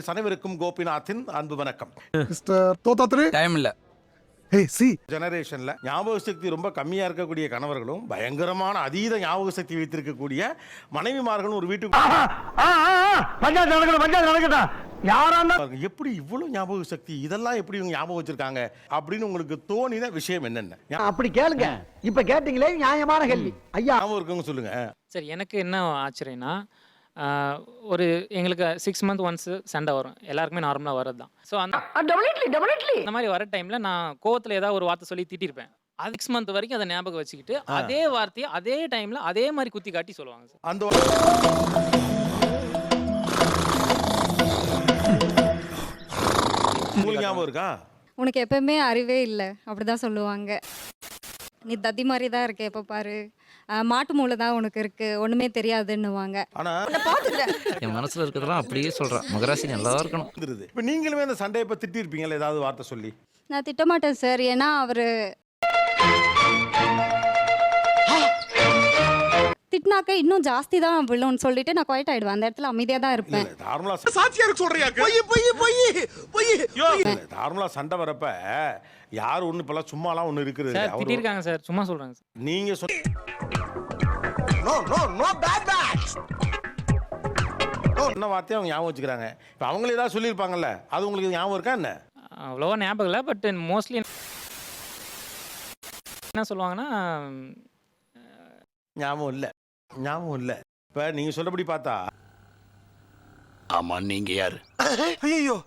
Viewers அனைவருக்கும் கோபிநாத்தின் அன்பு வணக்கம். மிஸ்டர் தோத்தாத்ரி டைம் இல்ல. ஜெனரேஷன்ல ஞாபக சக்தி ரொம்ப கம்மியா இருக்கக்கூடிய கணவர்களும் பயங்கரமான அதீத ஞாபக சக்தி வைத்திருக்கக்கூடிய மனைவிமார்களும் ஒரு வீட்டுக்கு எப்படி இவ்வளவு ஞாபக சக்தி இதெல்லாம் எப்படி இவங்க ஞாபகம் வச்சிருக்காங்க அப்படின்னு உங்களுக்கு தோணின விஷயம் என்னென்ன? அப்படி கேளுங்க. இப்ப கேட்டீங்களே நியாயமான கேள்வி. ஐயா ஞாபகம் இருக்கவங்க சொல்லுங்க. சரி, எனக்கு என்ன ஆச்சரியம்னா ஒரு எங்களுக்கு 6 month ஒன்ஸ் சண்டை வரும். எல்லாருக்குமே நார்மலாக வர்றது தான். ஸோ அந்த மாதிரி வர டைமில் நான் கோவத்தில் ஏதாவது ஒரு வார்த்தை சொல்லி திட்டிருப்பேன். அது 6 month வரைக்கும் அதை ஞாபகம் வச்சுக்கிட்டு அதே வார்த்தையை அதே டைமில் அதே மாதிரி குத்தி காட்டி சொல்லுவாங்க சார். அந்த உங்களுக்கு ஞாபகம் இருக்கா? உனக்கு எப்பவுமே அறிவே இல்லை அப்படிதான் சொல்லுவாங்க. நீ தத்தி மாதிரி தான் இருக்க, எப்போ பாரு மாட்டு மூளை தான் உனக்கு இருக்கு, ஒண்ணுமே தெரியாதுன்னுவாங்க. ஆனா என் மனசுல இருக்கிறதெல்லாம் அப்படியே சொல்றேன். மகராசி நல்லா இருக்கணும். இப்ப நீங்களுமே அந்த சண்டையை பத்தி திட்டி இருப்பீங்கல்ல, ஏதாவது வார்த்தை சொல்லி? நான் திட்டமாட்டேன் சார், ஏன்னா அவரு திட்டினாக்க இன்னும் ஜாஸ்தி தான் விழுன்னு சொல்லிட்டு நான் குவைட் ஆயிடுவேன். அந்த இடத்துல அமைதியா தான் இருப்பேன். நார்மலா சண்டை வரப்ப யார் ஒண்ணு இப்பெல்லாம் சும்மாலாம் ஒண்ணு இருக்குது. சார் திட்டிருக்காங்க சார், சும்மா சொல்றாங்க சார். நீங்க என்ன வார்த்தையை அவங்க ஞாபகம் வச்சுக்கிறாங்க. இப்போ அவங்களே ஏதாவது சொல்லியிருப்பாங்கல்ல, அது உங்களுக்கு ஞாபகம் இருக்கா என்ன? அவ்வளோவா ஞாபகம் இல்லை, பட் மோஸ்ட்லி என்ன சொல்லுவாங்கன்னா ஞாபகம் இல்லை. இப்போ நீங்க சொல்றபடி பார்த்தா ஆமா, நீங்க யாரு? ஐயோ,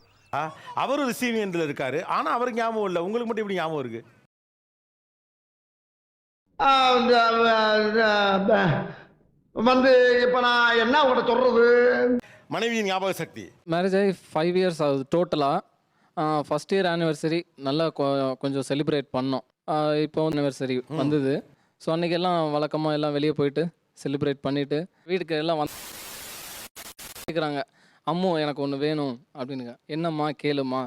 அவரும் ரிசீவிங் எண்ட்ல இருக்காரு, ஆனா அவருக்கு ஞாபகம் இல்லை. உங்களுக்கு மட்டும் எப்படி ஞாபகம் இருக்கு? வந்து இப்ப நான் என்ன உங்கள்கிட்ட சொல்றது? மனைவியின் ஞாபக சக்தி. மேரேஜ் ஆகி 5 years ஆகுது டோட்டலாக. ஃபஸ்ட் இயர் ஆனிவர்சரி நல்லா கொஞ்சம் செலிப்ரேட் பண்ணோம். இப்போ ஆனிவர்சரி வந்தது. ஸோ அன்றைக்கெல்லாம் வழக்கமாக எல்லாம் வெளியே போயிட்டு செலிப்ரேட் பண்ணிவிட்டு வீட்டுக்கு எல்லாம் கேட்குறாங்க, அம்மு எனக்கு ஒன்று வேணும் அப்படின்னுங்க. என்னம்மா கேளுமா.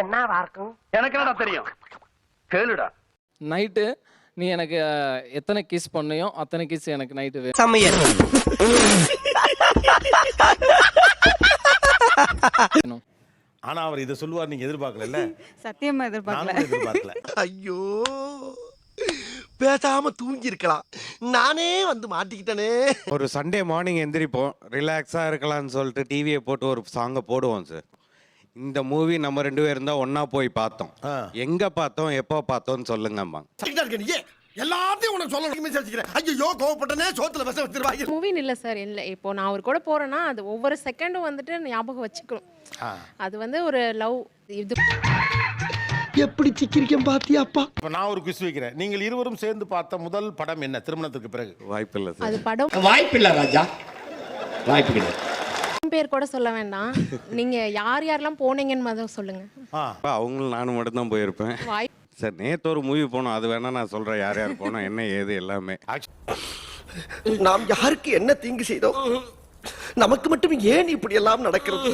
என்னவா இருக்கும்? எனக்கு என்னடா தெரியும், கேளுடா. நைட்டு நீ எனக்கு எத்தனை கிஸ் பண்ணியோ அத்தனை கிஸ் எனக்கு நைட்டு வேணும். ஆனா அவர் இதை சொல்லுவார், நீங்க எதிர்பார்க்கல. சத்தியமா எதிர்பார்க்கல. ஐயோ, பேசாம தூங்கி இருக்கலாம். நானே வந்து மாட்டிக்கிட்டனே. ஒரு சண்டே மார்னிங் எந்திரிப்போம், ரிலாக்ஸாக இருக்கலாம்னு சொல்லிட்டு டிவியை போட்டு ஒரு சாங்கை போடுவோம் சார். இந்த மூவி நம்ம 2 பேரும் தான் ஒன்னா போய் பார்த்தோம். எங்க பார்த்தோம், எப்போ பார்த்தோம்னு சொல்லுங்கம்மா. எல்லாத்தையும் உனக்கு சொல்ல ஐயோ, கோவப்பட்டனே, சோத்துல விஷம் வச்சிருவாங்க. மூவின்னு இல்லை சார். இல்லை, இப்போ நான் அவர் கூட போறேன்னா அது ஒவ்வொரு செகண்டும் வந்துட்டு ஞாபகம் வச்சுக்கணும். அது வந்து ஒரு லவ். இது எப்படி சிக்கிரிக்கம் பாத்தியாப்பா. இப்போ நான் ஒரு குவிஸ் வைக்கிறேன். நீங்கள் இருவரும் சேர்ந்து பார்த்த முதல் படம் என்ன திருமணத்துக்கு பிறகு? வாய்ப்பில்லை சார். அது படம் வாய்ப்பில்லை ராஜா, வாய்ப்பில்லை. பேர் கூட சொல்ல வேண்டாம், நீங்க யார் யாரெல்லாம் போனீங்கன்னு முதல்ல சொல்லுங்க. அவங்களும் நானும் மட்டும் தான் போயிருப்பேன் சார். நேற்று ஒரு மூவி போனோம், அது வேணா நான் சொல்றேன் யார் யார் போனோம், என்ன ஏது எல்லாமே. நாம் யாருக்கு என்ன தீங்கு செய்தோம், நமக்கு மட்டும் ஏன் இப்படி எல்லாம் நடக்கிறது?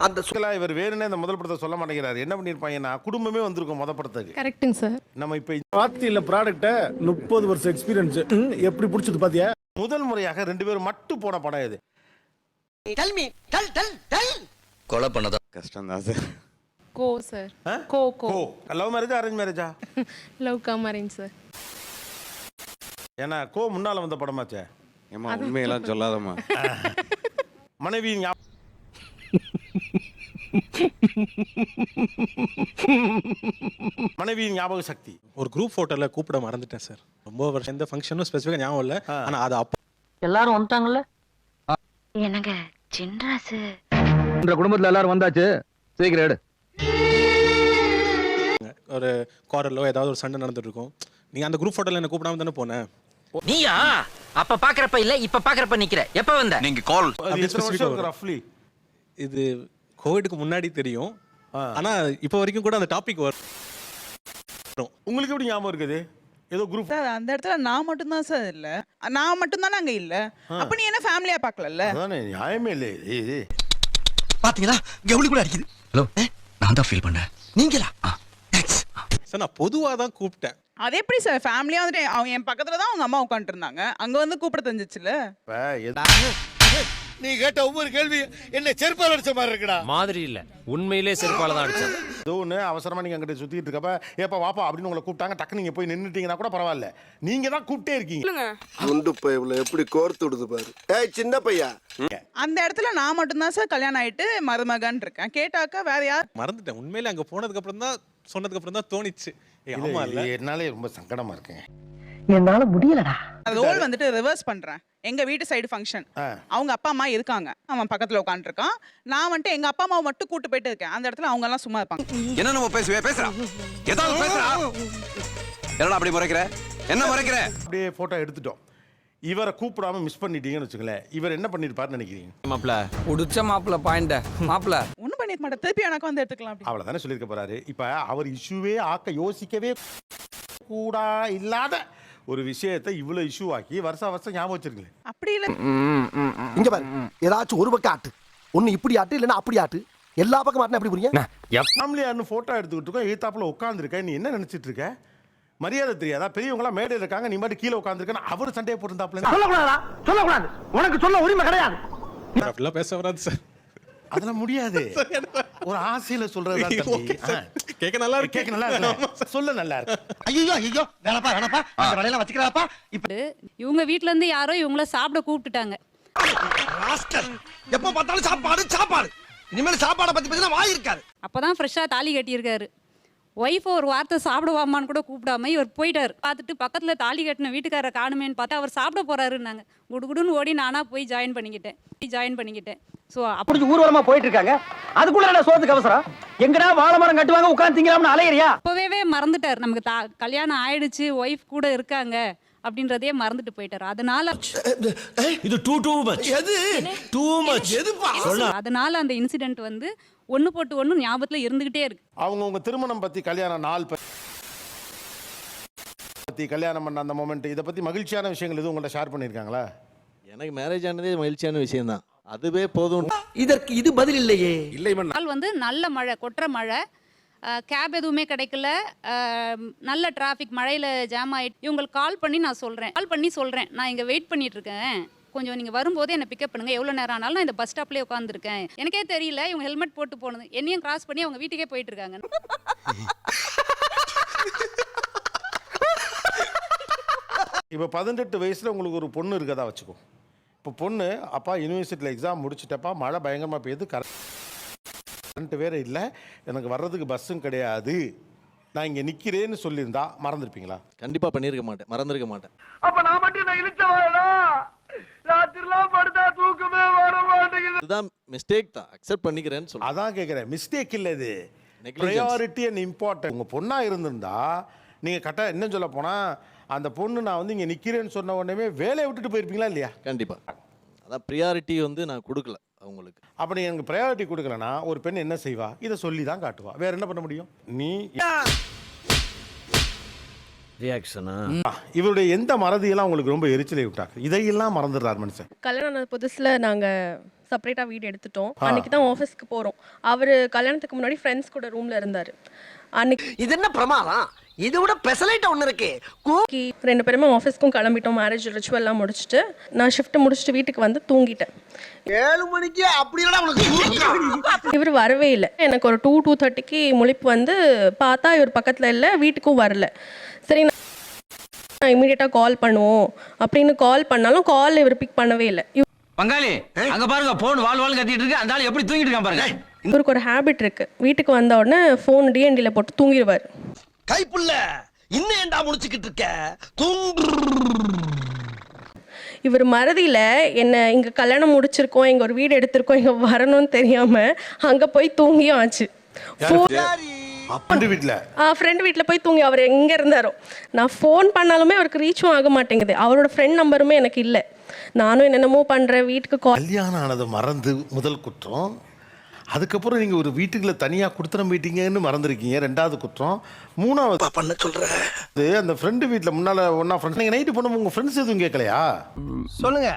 அந்த இவர் வேணும்னே இந்த முதல் படத்தை சொல்ல மாட்டேங்கிறாரு. என்ன பண்ணிருப்பாங்கன்னா குடும்பமே வந்திருக்கும் முதல் படத்துக்கு. கரெக்ட்டுங்க சார். நம்ம இப்ப பாத்தியில ப்ராடக்ட்ட 30 வருஷம் எக்ஸ்பீரியன்ஸ் எப்படி பிடிச்சது பாத்தியா? முதல் முறையாக 2 பேரும் மட்டும் போன படம் இது. கொலை பண்ணதா கஷ்டம் தான் சார். கோ சார். கோ லவ் மேரேஜா அரேஞ்ச் மேரேஜா? Love cum arrange sir. ஏன்னா கோ முன்னால வந்த படமாச்சே. ஏமா உண்மையெல்லாம் சொல்லாதம்மா. மனைவியின் மனைவியின் ஞாபக சக்தி. ஒரு குரூப் போட்டோல கூப்பிட மறந்துட்டேன் சார். ரொம்ப வருஷம் எந்த ஃபங்க்ஷனும் ஸ்பெசிஃபிக்கா ஞாபகம் இல்ல. ஆனா அது அப்ப எல்லாரும் வந்துட்டாங்கல்ல. என்னங்க சின்ராசு இந்த குடும்பத்துல எல்லாரும் வந்தாச்சு, சீக்கிரம் எடு. ஒரு குவாரலோ ஏதாவது ஒரு சண்டை நடந்துட்டு இருக்கும். நீங்க அந்த குரூப் போட்டோல என்ன கூப்பிடாம தானே போனேன். நீயா அப்ப பாக்குறப்ப இல்ல, இப்ப பாக்குறப்ப நிக்கிற. எப்ப வந்த? நீங்க கால் ரஃப்லி இது கோவிட்க்கு முன்னாடி தெரியும். ஆனா இப்ப வரைக்கும் கூட அந்த டாபிக் வரும். உங்களுக்கு எப்படி ஞாபகம் இருக்குது? ஏதோ குரூப் அந்த இடத்துல நான் மட்டும் தான் சார் இல்ல, நான் மட்டும் தானே அங்க இல்ல. அப்ப நீ என்ன ஃபேமிலியா பார்க்கலல்ல? அதானே நியாயமே இல்ல இது. பாத்தீங்களா, கவுளி கூட அடிக்குது. ஹலோ, நான் தான் ஃபீல் பண்ணேன். நீங்களா? சார் நான் பொதுவா தான் கூப்பிட்டேன். அது எப்படி சார் ஃபேமிலியா வந்துட்டு அவங்க என் பக்கத்துல தான் அவங்க அம்மா உட்காந்துட்டு இருந்தாங்க, அங்க வந்து கூப்பிட தெரிஞ்சிச்சுல. நீ கேட்ட ஒவ்வொரு கேள்வி என்ன செருப்பால் அடிச்ச மாதிரி இருக்குடா. மாதிரி இல்ல, உண்மையிலே செருப்பால தான் அடிச்சது. ஏதோ ஒன்று அவசரமாக நீங்கள் அங்கிட்ட சுற்றிட்டு இருக்கப்ப ஏப்பா வாப்பா அப்படின்னு உங்களை கூப்பிட்டாங்க, டக்கு நீங்கள் போய் நின்றுட்டீங்கன்னா கூட பரவாயில்ல. நீங்கள் தான் கூப்பிட்டே இருக்கீங்க. குண்டு பையல எப்படி கோர்த்து விடுது பாரு. ஏய் சின்ன பையா, அந்த இடத்துல நான் மட்டும்தான் சார் கல்யாணம் ஆயிட்டு மருமகன் இருக்கேன். கேட்டாக்கா வேற யார்? மறந்துட்டேன். உண்மையிலே அங்க போனதுக்கு அப்புறம் தான் சொன்னதுக்கு அப்புறம் தான் தோணிச்சு. ஆமா இல்ல, என்னாலே ரொம்ப சங்கடமா இருக்குங்க. என்னால முடியலடா. ரோல் வந்துட்டு ரிவர்ஸ் பண்றேன். எங்க வீட்டு சைடு ஃபங்க்ஷன், அவங்க அப்பா அம்மா இருக்காங்க, அவன் பக்கத்துல உட்காந்துருக்கான். நான் வந்துட்டு எங்க அப்பா அம்மாவை மட்டும் கூட்டு போயிட்டு இருக்கேன். அந்த இடத்துல அவங்க எல்லாம் சும்மா இருப்பாங்க. என்ன நம்ம பேசுறா ஏதாவது பேசுறா, என்னடா அப்படி முறைக்கிற, என்ன முறைக்கிற? அப்படியே போட்டோ எடுத்துட்டோம். இவரை கூப்பிடாம மிஸ் பண்ணிட்டீங்கன்னு வச்சுங்களேன், இவர் என்ன பண்ணிருப்பாருன்னு நினைக்கிறீங்க? மாப்ள உடிச்ச மாப்ள பாயிண்ட மாப்ள ஒன்றும் பண்ணிருக்க மாட்டேன். திருப்பி எனக்கு வந்து எடுத்துக்கலாம். அப்படி அவ்வளவுதானே சொல்லியிருக்க போறாரு. இப்ப அவர் இஷ்யூவே ஆக்க யோசிக்கவே கூடா இல்லாத ஒரு விஷயத்தை இவ்வளவு இஷ்யூ ஆக்கி வருஷம் ஞாபகம் வச்சிருக்கீங்க. அப்படி இல்ல, இங்க பாரு, ஏதாச்சும் ஒரு பக்கம் ஆட்டு, ஒன்னு இப்படி ஆட்டு இல்லன்னா அப்படி ஆட்டு, எல்லா பக்கம் ஆட்டுனா எப்படி புரியுங்க? ஃபேமிலியான்னு போட்டோ எடுத்துக்கிட்டு இருக்கோம், எய்தாப்புல உட்காந்துருக்க, நீ என்ன நினைச்சிட்டு இருக்க? மரியாதை தெரியாதா? பெரியவங்களாம் மேடையில் இருக்காங்க, நீ மட்டும் கீழே உட்காந்துருக்க. அவர் சண்டையை போட்டுருந்தாப்புல. சொல்லக்கூடாதா? சொல்லக்கூடாது. உனக்கு சொல்ல உரிமை கிடையாது. அப்படிலாம் பேச வராது சார். அதெல்லாம் முடியாது. ஒரு ஆசையில சொல்றதா தம்பி. கேட்க நல்லா இருக்கு, கேட்க நல்லா இருக்கு, சொல்ல நல்லா இருக்கு. ஐயோ ஐயோ, வேணப்பா வேணப்பா, அந்த வேலையெல்லாம் வச்சுக்கிறாப்பா. இப்ப இவங்க வீட்ல இருந்து யாரோ இவங்கள சாப்பிட கூப்பிட்டுட்டாங்க. ராஸ்கல், எப்ப பார்த்தாலும் சாப்பாடு சாப்பாடு. இனிமேல் சாப்பாடை பத்தி பேசினா வாய் இருக்காது. அப்பதான் ஃப்ரெஷ்ஷா தாலி கட்டியிருக்காரு. ஒய்ஃப் ஒரு வார்த்தை சாப்பிடுவாமான்னு கூட கூப்பிடாம இவர் போயிட்டார். பார்த்துட்டு பக்கத்துல தாலி கட்டின வீட்டுக்காரரை காணுமேன்னு பார்த்தா அவர் சாப்பிட போறாருன்னாங்க. குடுகுடுன்னு ஓடி நானா போய் ஜாயின் பண்ணிக்கிட்டேன். ஸோ அப்படி ஊர்வலமா போயிட்டு இருக்காங்க, அதுக்குள்ள என்ன சோத்துக்கு அவசரம்? எங்கடா வாழை மரம் கட்டுவாங்க உட்காந்து திங்கலாம்னு அலையறியா? அப்பவே மறந்துட்டார். நமக்கு கல்யாணம் ஆயிடுச்சு, ஒய்ஃப் கூட இருக்காங்க அப்படின்றதே மறந்துட்டு போயிட்டார். அதனால இது டூ மச். எது டூ மச்? எதுப்பா? அதனால அந்த இன்சிடென்ட் வந்து ஒன்று போட்டு ஒன்று ஞாபகத்துல இருந்துகிட்டே இருக்கு. அவங்க திருமணம் பத்தி, கல்யாண நாள் பத்தி, கல்யாணம் பண்ண அந்த மொமெண்ட், இதை பத்தி மகிழ்ச்சியான விஷயங்கள் எதுவும் உங்கள்ட்ட ஷேர் பண்ணியிருக்காங்களா? எனக்கு மேரேஜ் ஆனதே மகிழ்ச்சியான விஷயம் தான். அதுவே போதும். இதற்கு இது பதில் இல்லையே. இல்லை நாள் வந்து நல்ல மழை, கொட்டுற மழை, கேப் எதுவுமே கிடைக்கல, நல்ல டிராஃபிக், மழையில் ஜாம் ஆகிட்டு இவங்களுக்கு கால் பண்ணி சொல்கிறேன் நான் இங்கே வெயிட் பண்ணிட்டு இருக்கேன், கொஞ்சம் நீங்கள் வரும்போது என்னை பிக்கப் பண்ணுங்கள், எவ்வளோ நேரம் ஆனாலும் நான் இந்த பஸ் ஸ்டாப்லேயே உட்காந்துருக்கேன். எனக்கே தெரியல இவங்க ஹெல்மெட் போட்டு போனது, என்னையும் கிராஸ் பண்ணி அவங்க வீட்டுக்கே போயிட்டு இருக்காங்க. இப்போ 18 வயசுல உங்களுக்கு ஒரு பொண்ணு இருக்கதா வச்சுக்கோ. இப்போ பொண்ணு, அப்பா யூனிவர்சிட்டியில் எக்ஸாம் முடிச்சுட்டப்பா, மழை பயங்கரமாக பெய்யுது, கரண்ட் வேற இல்லை, எனக்கு வர்றதுக்கு பஸ்ஸும் கிடையாது, நான் இங்கே நிற்கிறேன்னு சொல்லியிருந்தா மறந்துருப்பீங்களா? கண்டிப்பா பண்ணிருக்க மாட்டேன், மறந்துருக்க மாட்டேன். அப்ப நான் மட்டும் நான் இழுச்சவாடா, ராத்திரிலாம் படுத்தா தூக்கமே வர மாட்டேங்குது. இதுதான் மிஸ்டேக் தான், அக்செப்ட் பண்ணிக்கிறேன்னு சொல்றேன். அதான் கேட்குறேன், மிஸ்டேக் இல்லை இது, ப்ரையாரிட்டி அண்ட் இம்பார்ட்டன்ட். உங்கள் பொண்ணாக இருந்திருந்தா நீங்கள் கரெக்டாக என்ன சொல்ல போனால், அந்த பொண்ணு நான் வந்து இங்கே நிற்கிறேன்னு சொன்ன உடனே வேலையை விட்டுட்டு போயிருப்பீங்களா இல்லையா? கண்டிப்பா. அதான் ப்ரியாரிட்டி வந்து நான் கொடுக்கல அவங்களுக்கு. அப்படி எனக்கு ப்ரையாரிட்டி கொடுக்கலன்னா ஒரு பெண் என்ன செய்வா? இதை சொல்லி தான் காட்டுவா. வேற என்ன பண்ண முடியும்? நீ ரியாக்ஷனா? இவருடைய எந்த மறதியெல்லாம் உங்களுக்கு ரொம்ப எரிச்சலை விட்டாங்க? இதையெல்லாம் மறந்துடுறாரு மனுஷன். கல்யாணம் புதுசுல நாங்க செப்பரேட்டா வீடு எடுத்துட்டோம். அன்னைக்கு தான் ஆஃபீஸ்க்கு போறோம். அவரு கல்யாணத்துக்கு முன்னாடி ஃப்ரெண்ட்ஸ் கூட ரூம்ல இருந்தாரு. அன்னைக்கு இது என்ன பிரமாதம்? இதை விட பெசலைட் ஒன்று இருக்கு. 2 பேருமே ஆஃபீஸ்க்கும் கிளம்பிட்டோம். மேரேஜ் ரிச்சுவல்லாம் முடிச்சுட்டு நான் ஷிஃப்ட் முடிச்சுட்டு வீட்டுக்கு வந்து தூங்கிட்டேன். 7 மணிக்கு அப்படின்னா உனக்கு இவர் வரவே இல்லை. எனக்கு ஒரு 2:30க்கு முழிப்பு வந்து பார்த்தா இவர் பக்கத்தில் இல்லை, வீட்டுக்கும் வரல. சரி நான் இமீடியட்டாக கால் பண்ணுவோம் அப்படின்னு கால் பண்ணாலும் கால் இவர் பிக் பண்ணவே இல்லை. பங்காளி அங்க பாருங்க, போன் வாழ் கத்திட்டு இருக்கு, அந்த ஆளு எப்படி தூங்கிட்டு இருக்கான் பாருங்க. இவருக்கு ஒரு ஹேபிட் இருக்கு, வீட்டுக்கு வந்த உடனே ஃபோன் டிஎன்டில போட்டு தூங்கிடுவார். கைப்புள்ள இன்னும் ஏண்டா முடிச்சுக்கிட்டு இருக்க? இவர் மறதியில என்ன இங்க கல்யாணம் முடிச்சிருக்கோம், இங்க ஒரு வீடு எடுத்திருக்கோம், இங்க வரணும்னு தெரியாம அங்க போய் தூங்கியும் ஆச்சு. ஃப்ரெண்ட் வீட்டில் போய் தூங்கி அவர் எங்க இருந்தாரோ. நான் ஃபோன் பண்ணாலுமே அவருக்கு ரீச்சும் ஆக மாட்டேங்குது. அவரோட ஃப்ரெண்ட் நம்பருமே எனக்கு இல்லை. நானும் என்னென்னமோ பண்றேன். வீட்டுக்கு கல்யாணம் ஆனதை மறந்து முதல் குற்றம். அதுக்கப்புறம் நீங்க ஒரு வீட்டுக்குள்ள தனியா கொடுத்துட போயிட்டீங்கன்னு மறந்துருக்கீங்க, 2வது குற்றம். 3வது பண்ண சொல்றேன், அந்த ஃப்ரெண்டு வீட்டில் முன்னால ஒன்னா ஃப்ரெண்ட்ஸ், நீங்க நைட்டு பண்ணும்போது உங்க ஃப்ரெண்ட்ஸ் எதுவும் கேட்கலையா? சொல்லுங்க.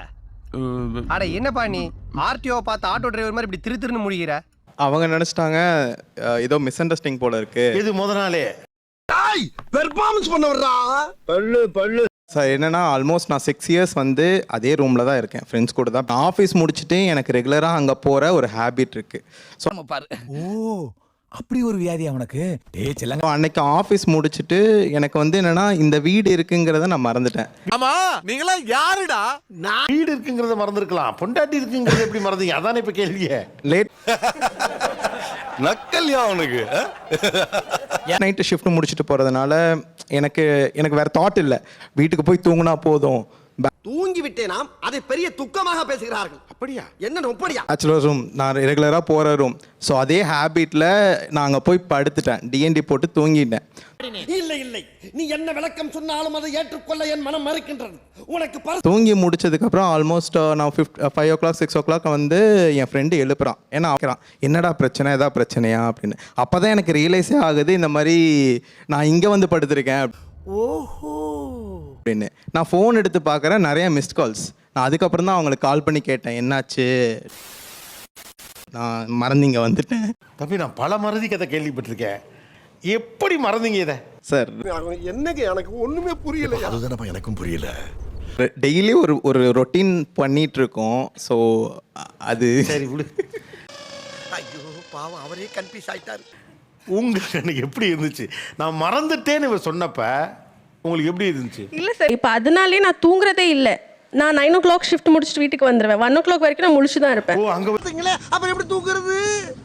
அட என்னப்பா நீ ஆர்டிஓ பார்த்து ஆட்டோ டிரைவர் மாதிரி இப்படி திருன்னு முடிகிற? அவங்க நினைச்சிட்டாங்க ஏதோ மிஸ் அண்டர்ஸ்டாண்டிங் போல இருக்கு. இது முத நாளே பெர்ஃபார்மன்ஸ் பண்ண வர்றா. பல்லு சார் என்னன்னா ஆல்மோஸ்ட் நான் 6 இயர்ஸ் வந்து அதே ரூமில் தான் இருக்கேன், ஃப்ரெண்ட்ஸ் கூட தான். ஆஃபீஸ் முடிச்சுட்டு எனக்கு ரெகுலராக அங்கே போகிற ஒரு ஹேபிட் இருக்குது. ஸோ ஓ அப்படி ஒரு வியாதி அவனுக்கு. அன்னைக்கு ஆஃபீஸ் முடிச்சுட்டு எனக்கு வந்து என்னன்னா இந்த வீடு இருக்குங்கிறத நான் மறந்துட்டேன். ஆமா நீங்களா யாருடா? வீடு இருக்குங்கிறத மறந்துருக்கலாம், பொண்டாட்டி இருக்குங்கிறத எப்படி மறந்தீங்க? அதானே இப்ப கேள்வியே. லேட் நக்கல்யா அவனுக்கு. நைட்டு ஷிஃப்ட் முடிச்சுட்டு போகிறதுனால எனக்கு வேறு தாட் இல்லை, வீட்டுக்கு போய் தூங்கினா போதும். தூங்கி விட்டேனாம் அதை பெரிய துக்கமாக பேசுகிறார்கள். அப்படியா? என்ன அப்படியா? பேச்சுலர் ரூம் நான் ரெகுலராக போகிற ரூம். ஸோ அதே ஹேபிட்டில் நான் அங்கே போய் படுத்துட்டேன், டிஎன்டி போட்டு தூங்கிட்டேன். இல்லை இல்லை, நீ என்ன விளக்கம் சொன்னாலும் அதை ஏற்றுக்கொள்ள என் மனம் மறுக்கின்றது. உனக்கு தூங்கி முடிச்சதுக்கப்புறம் ஆல்மோஸ்ட் நான் 5 o'clock 6 o'clock வந்து என் ஃப்ரெண்டு எழுப்புறான். ஏன்னா ஆக்கிறான், என்னடா பிரச்சனை, எதா பிரச்சனையா அப்படின்னு. அப்போ தான் எனக்கு ரியலைஸே ஆகுது இந்த மாதிரி நான் இங்கே வந்து படுத்திருக்கேன். ஓஹோ அப்படின்னு நான் ஃபோன் எடுத்து பார்க்குறேன், நிறைய மிஸ்ட் கால்ஸ். நான் அதுக்கப்புறம் தான் அவங்களுக்கு கால் பண்ணி கேட்டேன், என்னாச்சு, நான் மறந்தீங்க வந்துட்டேன். தம்பி, நான் பல மறதி கதை கேள்விப்பட்டிருக்கேன், எப்படி மறந்தீங்க இதை? சார் என்னங்க எனக்கு ஒண்ணுமே புரியல. அதுதானப்பா எனக்கும் புரியல. டெய்லி ஒரு ரொட்டீன் பண்ணிட்டு இருக்கோம். ஸோ அது சரி விடு. ஐயோ பாவம், அவரே கன்ஃபியூஸ் ஆயிட்டாரு. உங்களுக்கு எனக்கு எப்படி இருந்துச்சு? நான் மறந்துட்டேன்னு இவ சொன்னப்ப உங்களுக்கு எப்படி இருந்துச்சு? இல்லை சார், இப்போ அதனாலே நான் தூங்குறதே இல்லை. நான் 9 o'clock ஷிஃப்ட் முடிச்சுட்டு வீட்டுக்கு வந்துடுவேன். 1 o'clock வரைக்கும் நான் முழிச்சு தான் இருப்பேன். ஓ, அங்க பார்த்தீங்களே, அப்புறம் எப்படி தூக்குறது?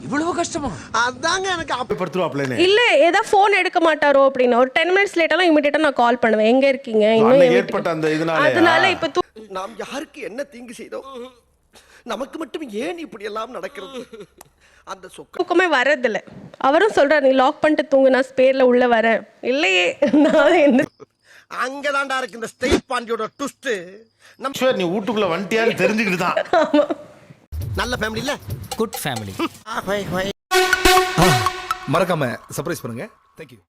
இவ்வளவு கஷ்டமா? அதாங்க எனக்கு படுத்துருவாப்லன்னு. இல்லை, ஏதாவது ஃபோன் எடுக்க மாட்டாரோ அப்படின்னு ஒரு 10 minutes லேட்டாலும் இமீடியட்டாக நான் கால் பண்ணுவேன், எங்கே இருக்கீங்க இன்னும் ஏற்பட்ட அந்த அதனால இப்போ நாம் யாருக்கு என்ன தீங்கு செய்தோம்? நமக்கு மட்டும் ஏன் இப்படி எல்லாம் நடக்கிறது? அந்த தூக்கமே வரதில்லை. அவரும் சொல்றாரு, நீ லாக் பண்ணிட்டு தூங்கு, நான் ஸ்பேர்ல உள்ள வரேன். இல்லையே, நான் என்ன அங்கதான்டா இருக்கு இந்த ஸ்டேட் பாண்டியோட ட்விஸ்ட். நீ வீட்டுக்குள்ள வந்துட்டியான்னு தெரிஞ்சுக்கிட்டு தான். நல்ல ஃபேமிலி இல்ல, குட் ஃபேமிலி. மறக்காம சர்ப்ரைஸ் பண்ணுங்க. தேங்க்யூ.